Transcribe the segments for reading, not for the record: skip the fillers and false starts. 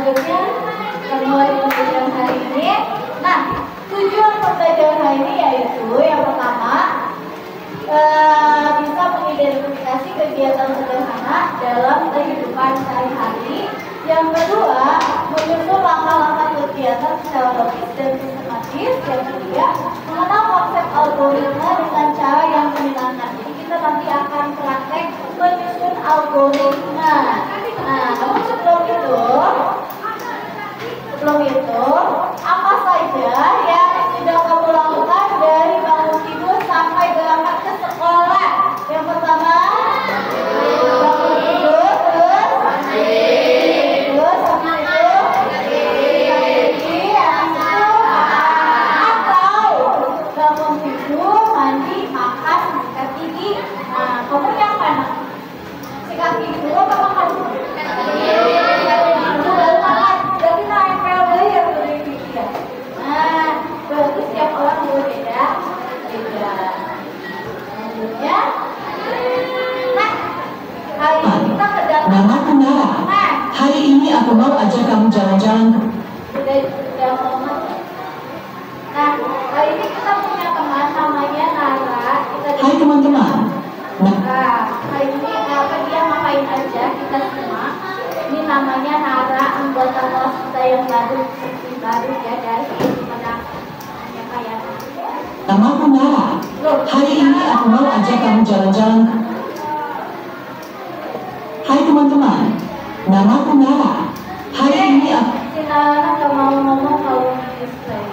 selanjutnya kita mulai pembelajaran hari ini. Nah, tujuan pembelajaran hari ini yaitu yang pertama bisa mengidentifikasi kegiatan sederhana dalam kehidupan sehari-hari. Yang kedua, menyusun langkah-langkah kegiatan secara logis dan sistematis. Yang ketiga, mengenal konsep algoritma dengan cara yang menyenangkan. Jadi kita nanti akan praktek menyusun algoritma. Nah, namun sebelum itu, apa saja yang sudah kamu lakukan dari bangun tidur sampai berangkat ke sekolah? Yang pertama, bangun tidur, terus bangun tidur, mandi, makan, sikat gigi. Nah, kamu yang mana? Sikat gigi dulu apa makan? Sikat gigi dulu baru makan. Berarti nempel dulu ya dari gigi ya. Nah, berarti setiap orang berbeda. Selanjutnya, nah, hari ini kita kedatangan. Namaku Nara. Hari ini aku mau ajak kamu jalan-jalan. Sudah ngomong. Nah, hari ini kita punya teman namanya Nara. Hai teman-teman. Nah, hari ini dia ngapain aja kita semua. Ini namanya Nara, anggota kelas kita yang baru ya dari kayak. Namaku Nara. Hari ini aku mau ajak kamu jalan-jalan. Hai teman-teman. Namaku Nara. Hari ini aku. Si Nara nggak mau ngomong kalau display.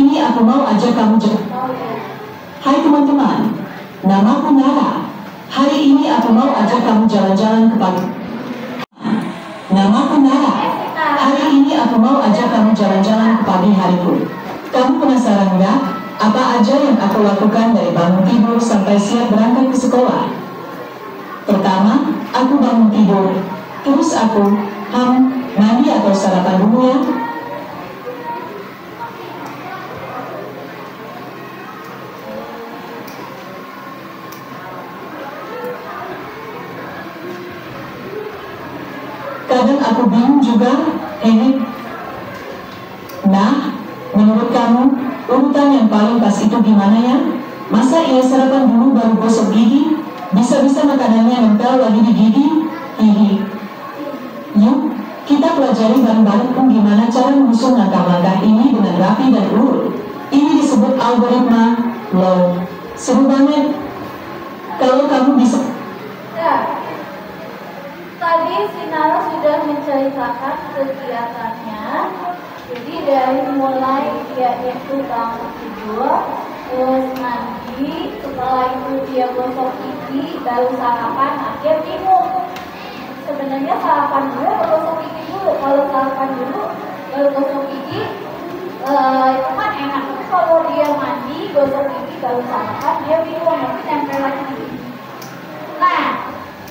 Ini aku mau ajak kamu jalan. Hai teman-teman. Namaku Nara. Hari ini aku mau ajak kamu jalan-jalan ke pagi. Namaku Nara. Hari ini aku mau ajak kamu jalan-jalan ke pagi hariku. Kamu penasaran nggak? Apa aja yang aku lakukan dari bangun tidur sampai siap berangkat ke sekolah? Pertama, aku bangun tidur. Terus aku mandi atau sarapan dulu ya. Kadang aku bingung juga, ini. Nah, menurut kamu, urutan yang paling pas itu gimana ya? Masa iya sarapan dulu baru gosok gigi? Bisa-bisa makanannya nempel lagi di gigi? Hihi. Yuk, kita pelajari bareng-bareng gimana cara menyusun langkah-langkah ini dengan rapi dan urut. Ini disebut algoritma. Loh, seru banget. Kalau kamu bisa... Tadi si Nara sudah menceritakan kegiatannya. Jadi dari mulai dia itu bangun tidur, terus mandi, setelah itu dia gosok gigi, baru sarapan, akhir bingung. Sebenarnya sarapan dulu atau gosok gigi dulu? Kalau sarapan dulu, baru gosok gigi, itu kan enak. Tapi kalau dia mandi, gosok gigi, baru sarapan, dia bingung, nanti nempel lagi. Nah,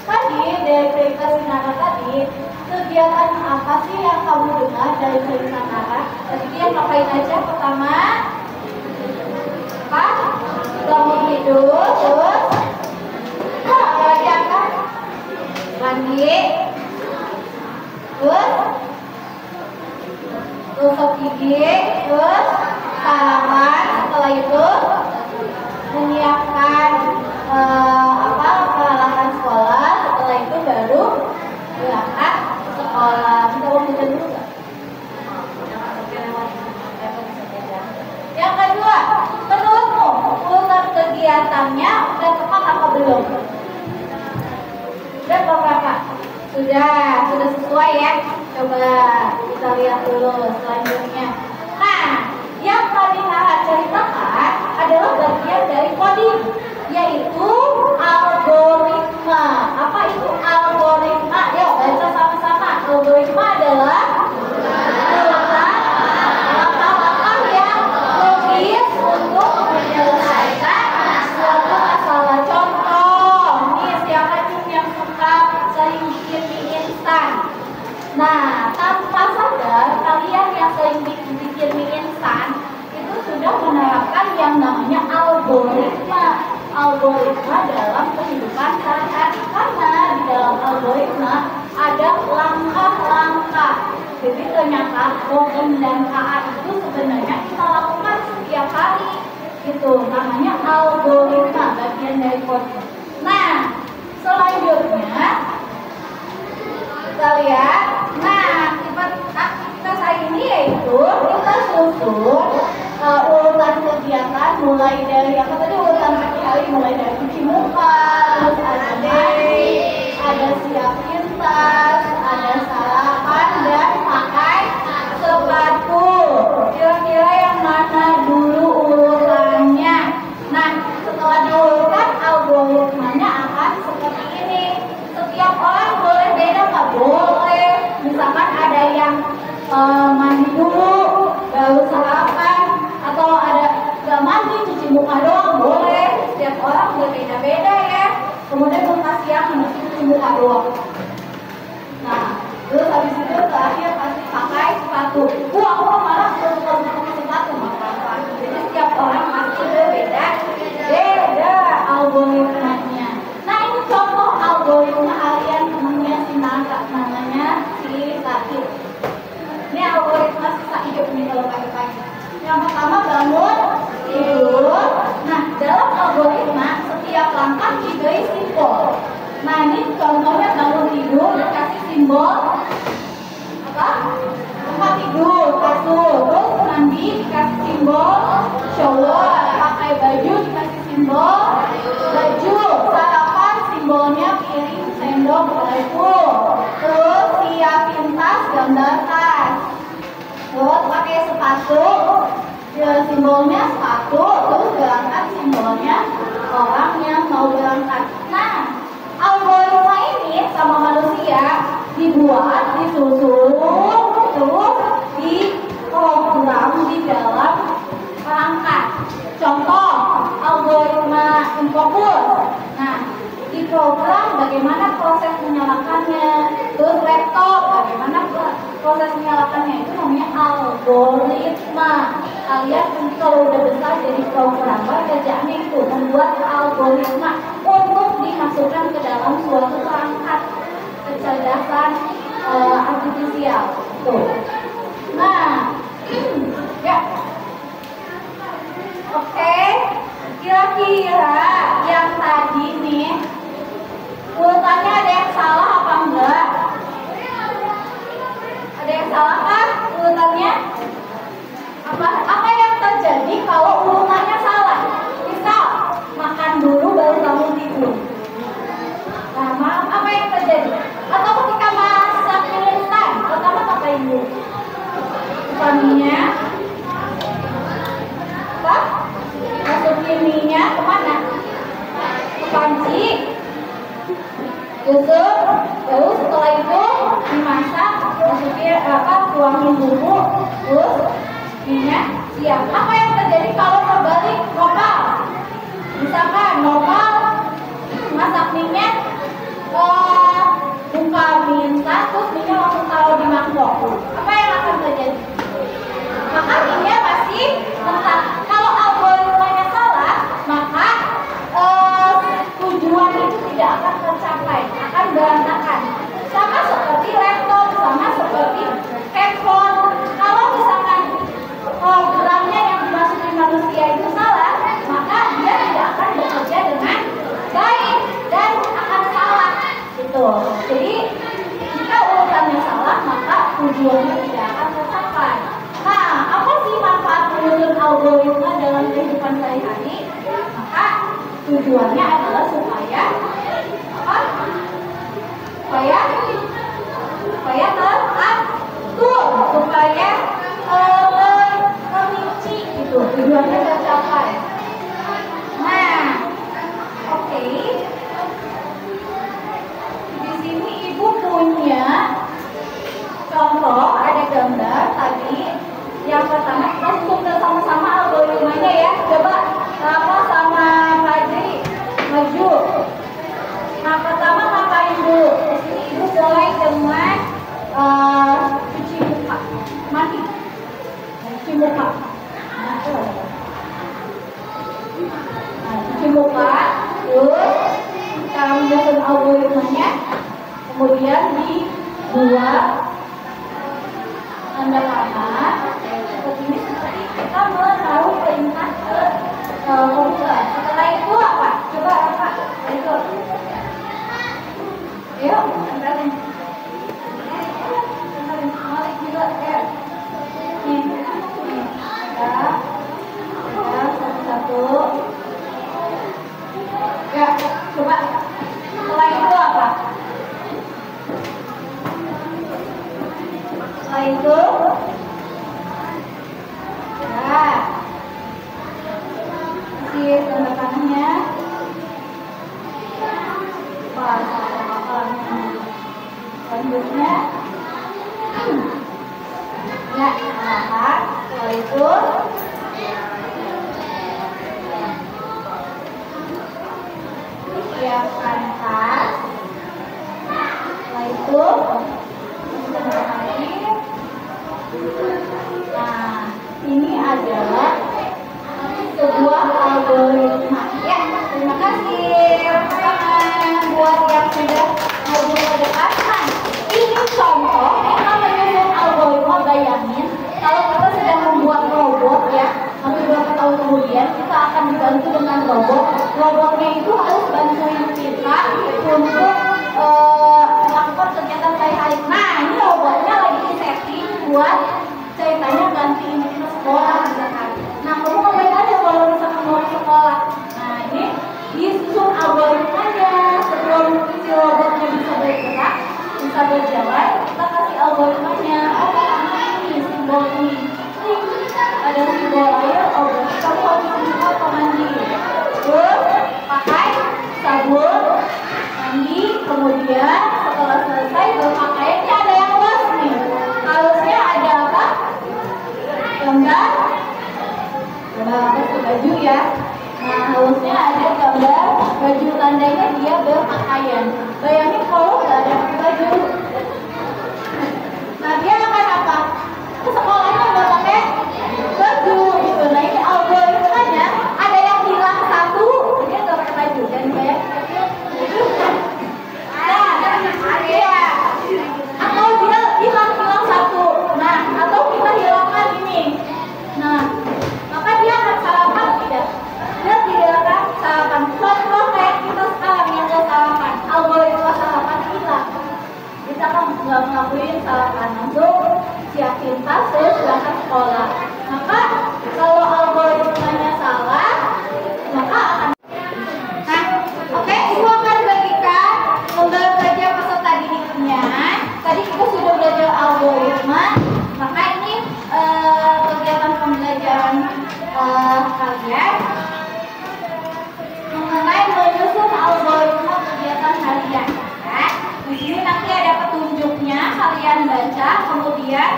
tadi dari cerita Sinara tadi, kegiatan apa sih yang kamu dengar dari cerita Nara? Tadi dia ngapain aja? Pertama, bangun tidur, terus apa lagi kan? Mandi, terus gosok gigi, terus sarapan. Setelah itu menyiapkan peralatan sekolah. Setelah itu baru berangkat ke sekolah. Kita mau baca dulu nggak? Yang kedua, menurutmu urutan kegiatannya udah tepat apa belum? Sudah berapa? Sudah sesuai ya. Coba kita lihat dulu selanjutnya. Nah, yang tadi Nara ceritakan adalah bagian dari coding, yaitu algoritma. Apa itu algoritma? Yuk baca sama-sama. Algoritma adalah langkah-langkah yang logis untuk menyelesaikan suatu masalah. Contoh, nih siapa yang suka sering bikin mie instan? Nah, tanpa sadar kalian yang sering bikin mie instan itu sudah menerapkan yang namanya algoritma. Algoritma dalam kehidupan sehari-hari, karena di dalam algoritma ada langkah login dan KA itu sebenarnya kita lakukan setiap hari gitu, namanya algoritma, bagian dari kode. Nah, selanjutnya kita lihat, nah aktivitas hari ini yaitu kita susun urutan kegiatan mulai dari apa tadi, urutan hari mulai dari cuci muka, terus ada mandi, ada siap pintas, ada sarapan dan pakai sepatu. Kira-kira yang mana dulu urutannya? Nah, setelah diurutkan algoritmanya akan seperti ini. Setiap orang boleh beda nggak? Boleh. Misalkan ada yang mandi dulu baru sarapan, atau ada nggak mandi cuci muka doang, boleh. Setiap orang berbeda-beda ya. Kemudian untuk siang cuci muka doang. Nah, terus habis itu terakhir pasti pakai sepatu. Aku malah suka pakai sepatu, apa? Jadi setiap orang pasti berbeda algoritmanya. Nah, ini contoh algoritma harian temennya si Naga, namanya si Sakit. Ini algoritma si Sakit nih kalau pagi-pagi. Yang pertama bangun, tidur. Nah, dalam algoritma setiap langkah diberi simbol. Nah, ini contohnya bangun tidur dikasih simbol apa? Tempat tidur, kasur. Terus mandi dikasih simbol shower. Pakai baju dikasih simbol baju. Sarapan simbolnya piring, sendok, garpu. Terus siap pintas, gambar tas. Terus pakai sepatu, ya, simbolnya sepatu. Terus berangkat simbolnya orang yang mau berangkat. Nah, algoritma ini sama manusia dibuat, disusun, terus diprogram di dalam perangkat. Contoh, algoritma Infocus. Nah, diprogram bagaimana proses menyalakannya. Terus laptop, bagaimana proses menyalakannya, itu namanya algoritma. Kalian kalau udah besar jadi programmer, kerjaannya itu membuat algoritma untuk dimasukkan ke dalam suatu perangkat kecerdasan artifisial. Tuh. Nah, ya, oke. Kira-kira yang tadi nih urutannya ada yang salah apa enggak? Ada yang salah kan urutannya? Apa yang terjadi kalau urutannya salah? Misal makan dulu baru bangun tidur. Nah, maaf, apa yang terjadi? Atau ketika masak mie instan, pertama ngapain dulu? Suaminya apa? Masukin mie-nya kemana? Ke panci. Terus baru setelah itu dimasak, masukin tuangin bumbu, terus mie-nya siap. Apa yang terjadi kalau terbalik nopal? Misalkan nopal masak mie-nya, buka mie instan, terus mie-nya langsung taruh di mangkok. Apa yang akan terjadi? Maka mie-nya masih mentah. Kalau algoritmanya salah, maka tujuan itu tidak akan tercapai, akan berantakan. Sama seperti laptop, sama seperti handphone. Kalau misalkan programnya yang dimasuki manusia itu salah, maka dia tidak akan bekerja dengan baik dan akan salah. Gitu. Jadi jika urutannya salah, maka tujuannya tidak akan tercapai. Nah, apa sih manfaat menyusun algoritma dalam kehidupan sehari-hari? Maka tujuannya adalah supaya apa? Supaya teratur, supaya terinci gitu. Tujuannya tercapai. Nah, oke. Di sini ibu punya contoh, ada gambar tadi. Yang pertama kita susun sama-sama algoritmanya ya. Coba Rama sama Fajri maju. Nah, pertama ngapain dulu? Di sini ibu mulai dengan cuci muka, mandi, cuci muka. Nah, cuci muka, terus kita menyusun algoritmanya, kemudian dibuat tanda panah seperti ini, seperti kita menaruh perintah ke komputer. Setelah itu apa? Coba apa? Itu. Ayo, tempelin. Malik juga, ya. Nih, ya, satu-satu. Ya, coba. Setelah itu apa? Setelah itu, ya, kasih tanda panahnya. Selanjutnya, ya, angkat. Setelah itu, siapkan tas. Setelah itu, nah, ini adalah sebuah algoritma. Ya, terima kasih teman-teman buat yang sudah ngobrol pada pasangan. Ini contoh kita menyusun algoritma. Bayangin kalau kita sedang membuat robot, ya, nanti beberapa tahun kemudian kita akan dibantu dengan robot. Robotnya itu harus bantuin kita untuk melakukan kegiatan sehari-hari. Nah, ini robotnya lagi disetting buat ceritanya gantiin kita sekolah misalkan. Nah, kamu ngapain aja kalau misalkan mau sekolah? Nah, ini disusun algoritmanya sebelum si robotnya bisa bergerak, bisa berjalan. Kita kasih algoritmanya. Oh, ini simbol ini. Ada simbol air. Oh, berarti kamu harus mandi atau mandi. Terus pakai sabun, mandi, kemudian setelah selesai berpakaiannya ada yang was nih. Harusnya ada apa? Gambar baju, ya. Nah, harusnya ada gambar baju, tandanya dia berpakaian. Bayangin kalau nggak ada baju, nah dia akan apa? Ke sekolahnya nggak pakai baju gitu. Nah, ini algoritmanya ada yang hilang satu, dia nggak pakai baju, dan bayangin ya. Atau dia hilang satu, nah, atau kita hilangkan ini, nah, maka dia akan sarapan tidak? Dia tidak akan sarapan. Contoh kayak kita sekarang yang nggak sarapan, algoritma sarapan hilang. Kita kan nggak ngelakuin sarapan, langsung siapin tas terus berangkat sekolah. Maka kalau algoritmanya salah, maka akan. Nah, oke, ibu akan bagikan lembar belajar peserta didiknya. Tadi kita sudah belajar algoritma, maka ini kegiatan pembelajaran kalian mengenai menyusun algoritma kegiatan harian. Nah, di sini nanti ada petunjuknya, kalian baca, kemudian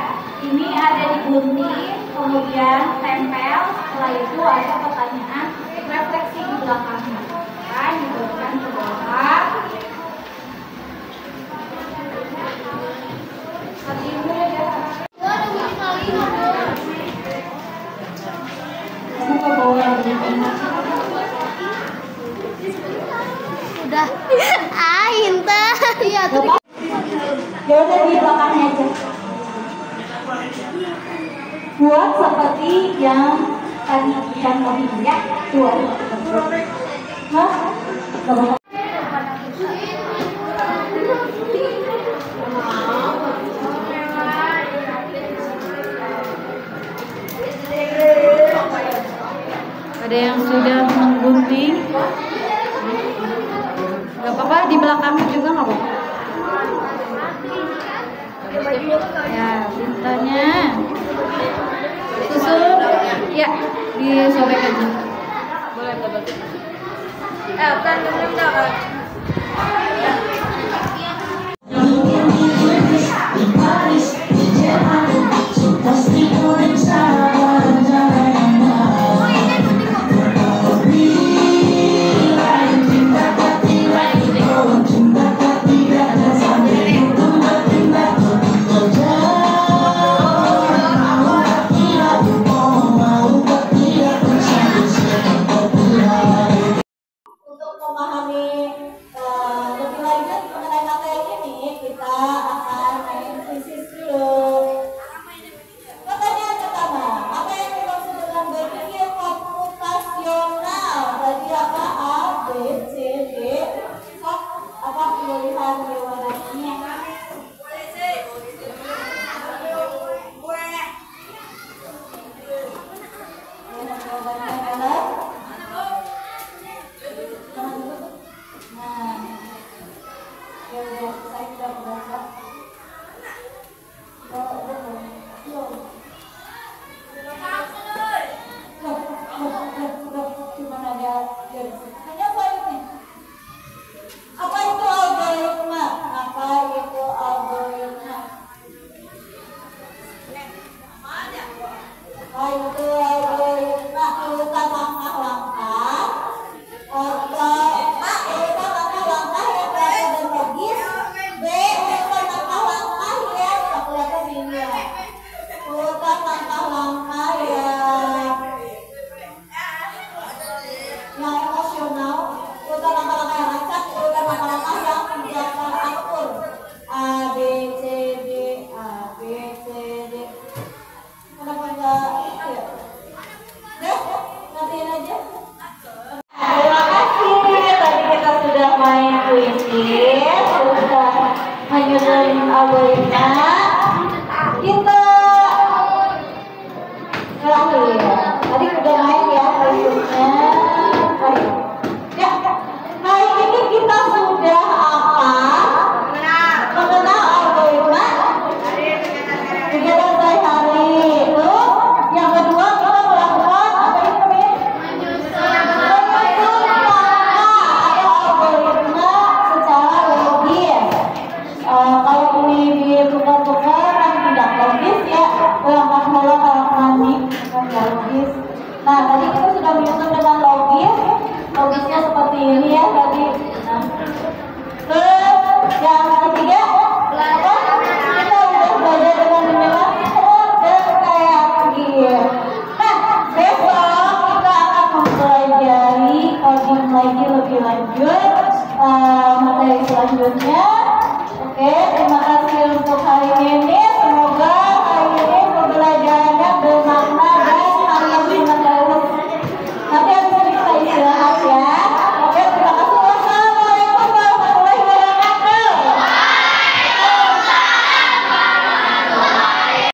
ini ada digunting, kemudian tempel. Setelah itu ada pertanyaan refleksi di belakangnya. Kan diberikan ke bawah. Udah. Intan. Iya, tuh. Ya udah di belakangnya aja. Buat seperti yang tadi yang mobil, ya. Buat. Hah? Ada yang sudah menggunting? Gak apa-apa, di belakangnya juga gak apa-apa. Ya, tintanya susun. Ya, disobek aja. Boleh, tebak. Kan